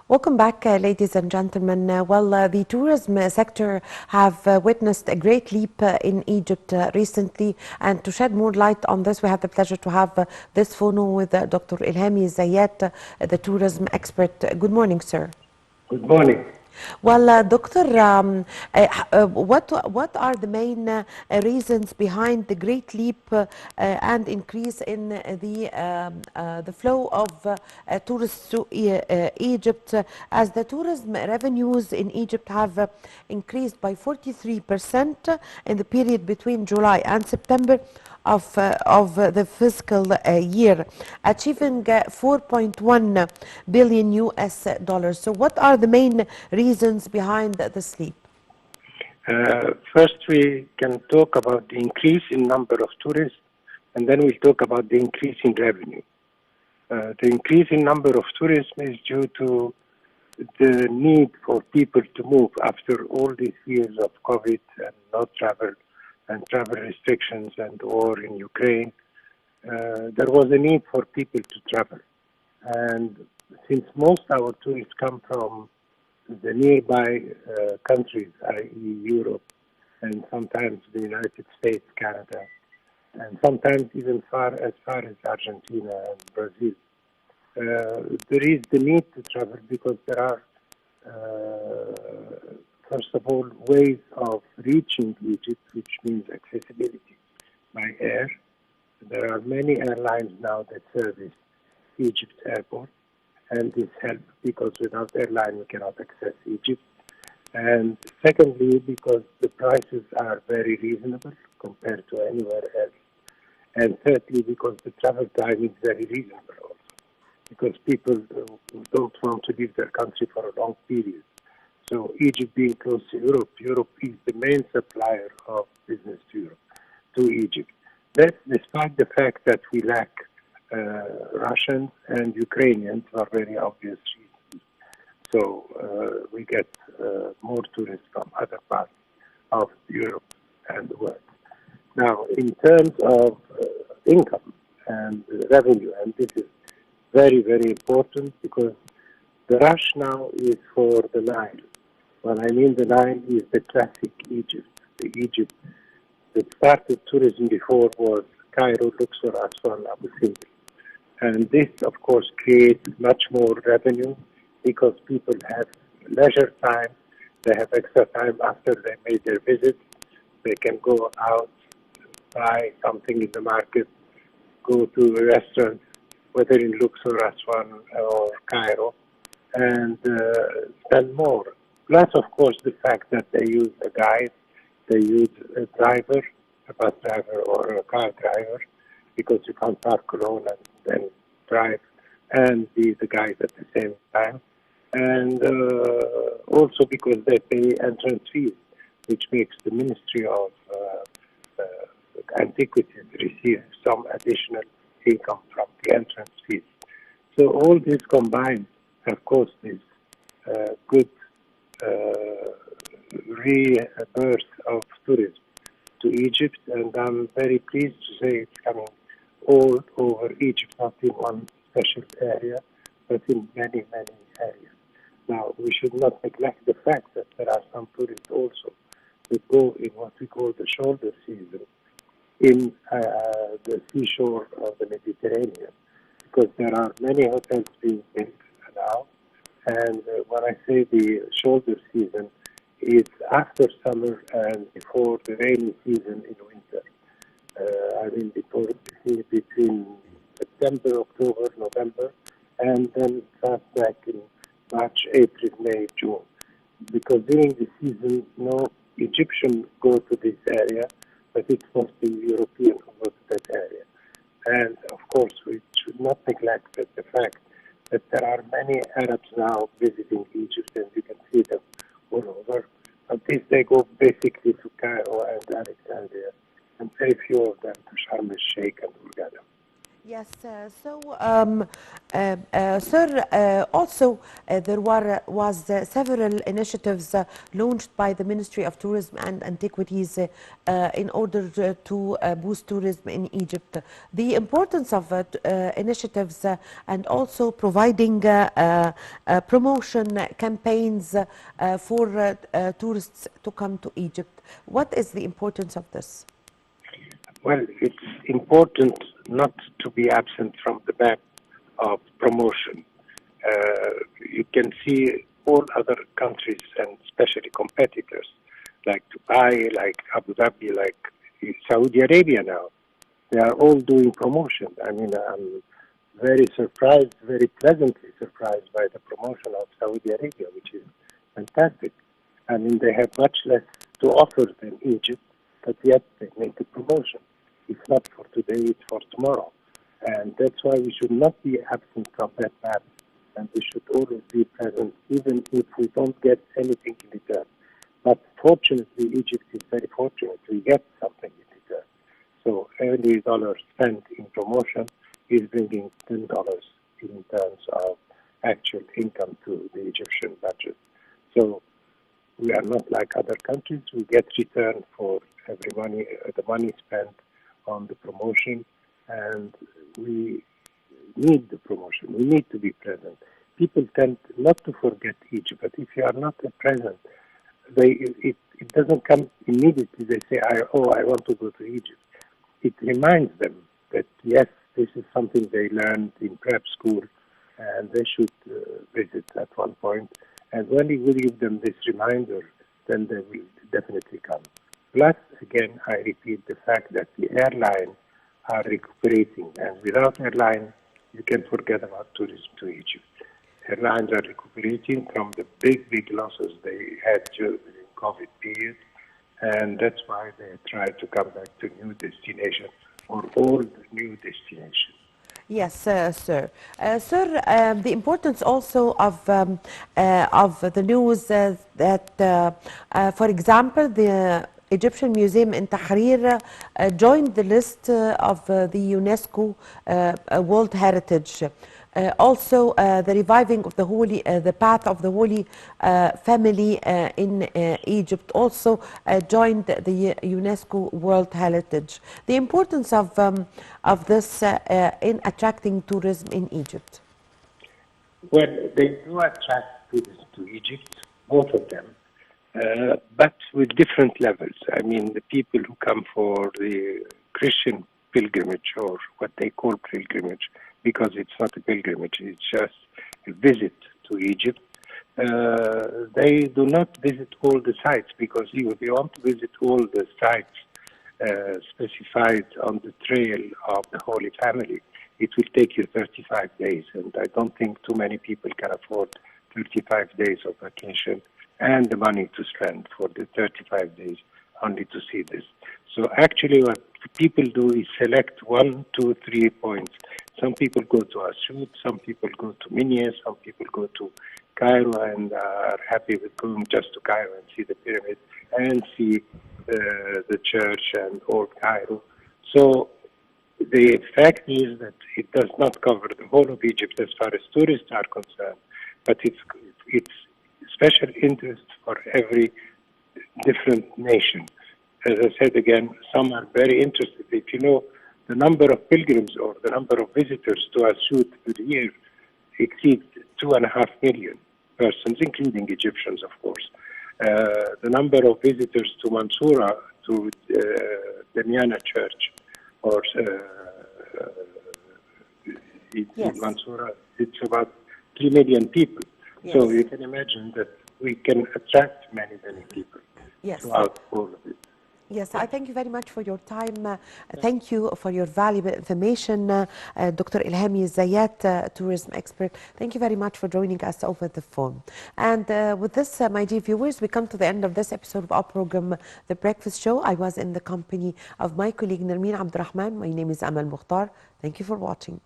Welcome back, ladies and gentlemen. The tourism sector have witnessed a great leap in Egypt recently, and to shed more light on this, we have the pleasure to have this phone with Dr. Elhamy Ziat, the tourism expert. Good morning, sir. Good morning. Doctor, what are the main reasons behind the great leap and increase in the flow of tourists to Egypt, as the tourism revenues in Egypt have increased by 43% in the period between July and September of the fiscal year, achieving 4.1 billion US dollars. So what are the main reasons behind this leap? First, we can talk about the increase in number of tourists, and then we'll talk about the increase in revenue. The increase in number of tourists is due to the need for people to move after all these years of COVID and no travel and travel restrictions and war in Ukraine. There was a need for people to travel. And since most of our tourists come from the nearby countries, i.e. Europe, and sometimes the United States, Canada, and sometimes even as far as Argentina and Brazil, there is the need to travel because there are, first of all, ways of reaching Egypt, which means accessibility by air. There are many airlines now that service Egypt airport, and this helps because without airline we cannot access Egypt. And secondly, because the prices are very reasonable compared to anywhere else. And thirdly, because the travel time is very reasonable also, because people don't want to leave their country for a long period. So Egypt being close to Europe, Europe is the main supplier of business to Europe, to Egypt. That's despite the fact that we lack Russians and Ukrainians for very obvious reasons. So we get more tourists from other parts of Europe and the world. Now, in terms of income and revenue, and this is very, very important because the rush now is for the Nile. What I mean the Nile is the classic Egypt. The Egypt that started tourism before was Cairo, Luxor, Aswan, Abu Simbel. And this, of course, creates much more revenue because people have leisure time. They have extra time after they made their visit. They can go out, buy something in the market, go to a restaurant, whether in Luxor, Aswan, or Cairo, and spend more. Plus, of course, the fact that they use a guide, they use a driver, a bus driver or a car driver, because you can't park alone and then drive and be the guide at the same time. And also because they pay entrance fees, which makes the Ministry of Antiquities receive some additional income from the entrance fees. So all this combined, of course, is good rebirth of tourism to Egypt, and I'm very pleased to say it's coming all over Egypt, not in one special area, but in many, many areas. Now, we should not neglect the fact that there are some tourists also that go in what we call the shoulder season in the seashore of the Mediterranean, because there are many hotels being built now. And when I say the shoulder season, it's after summer and before the rainy season in winter. I mean, between September, October, November, and then start back in March, April, May, June. Because during the season, no Egyptian go to this area, but it's mostly European who go to that area. And of course, we should not neglect the fact that there are many Arabs now visiting Egypt, and you can see them all over. But they go basically to Cairo and Alexandria, and very few of them to Sharm el-Sheikh and Hurghada. Yes, Sir, also there was several initiatives launched by the Ministry of Tourism and Antiquities in order to boost tourism in Egypt. The importance of initiatives and also providing promotion campaigns for tourists to come to Egypt. What is the importance of this? Well, it's important not to be absent from the map of promotion. You can see all other countries and especially competitors like Dubai, like Abu Dhabi, like Saudi Arabia now. They are all doing promotion. I mean, I'm very surprised, very pleasantly surprised by the promotion of Saudi Arabia, which is fantastic. I mean, they have much less to offer than Egypt, but yet they make a promotion. It's not for today, it's for tomorrow. And that's why we should not be absent from that map, and we should always be present, even if we don't get anything in return. But fortunately, Egypt is very fortunate. We get something in return. So every dollar spent in promotion is bringing $10 in terms of actual income to the Egyptian budget. So we are not like other countries. We get return for every money, the money spent on the promotion, and we need the promotion. We need to be present. People tend not to forget Egypt, but if you are not present, it doesn't come immediately. They say, I want to go to Egypt. It reminds them that, yes, this is something they learned in prep school, and they should visit at one point. And when we will give them this reminder, then they will definitely come. Plus, again, I repeat the fact that the airline are recuperating, and without airline, you can forget about tourism to Egypt. Airlines are recuperating from the big losses they had during the COVID period, and that's why they try to come back to new destinations or old new destinations. Yes, sir. Sir, the importance also of the news that, for example, the Egyptian Museum in Tahrir joined the list of the UNESCO World Heritage. Also, the reviving of the path of the Holy Family in Egypt also joined the UNESCO World Heritage. The importance of this in attracting tourism in Egypt. Well, they do attract tourism to Egypt, both of them, but with different levels. I mean, the people who come for the Christian pilgrimage, or what they call pilgrimage, because it's not a pilgrimage, it's just a visit to Egypt. They do not visit all the sites, because if you want to visit all the sites specified on the trail of the Holy Family, it will take you 35 days, and I don't think too many people can afford 35 days of vacation and the money to spend for the 35 days only to see this. So actually what people do is select 1, 2, 3 points. Some people go to Asud, some people go to Minya, some people go to Cairo and are happy with going just to Cairo and see the pyramid and see the church and old Cairo. So the fact is that it does not cover the whole of Egypt as far as tourists are concerned, but it's special interest for every different nation. As I said again, some are very interested. If you know, the number of pilgrims or the number of visitors to Asud per year exceeds 2.5 million persons, including Egyptians, of course. The number of visitors to Mansoura, to Damiana Church, or in Mansoura, it's about 3 million people. Yes. So you can imagine that we can attract many people throughout all of it. Yes, I thank you very much for your time. Thank you for your valuable information, Dr. Elhamy Ziat, tourism expert. Thank you very much for joining us over the phone. And with this, my dear viewers, we come to the end of this episode of our program, The Breakfast Show. I was in the company of my colleague Nermeen Abdurrahman. My name is Amal Mukhtar. Thank you for watching.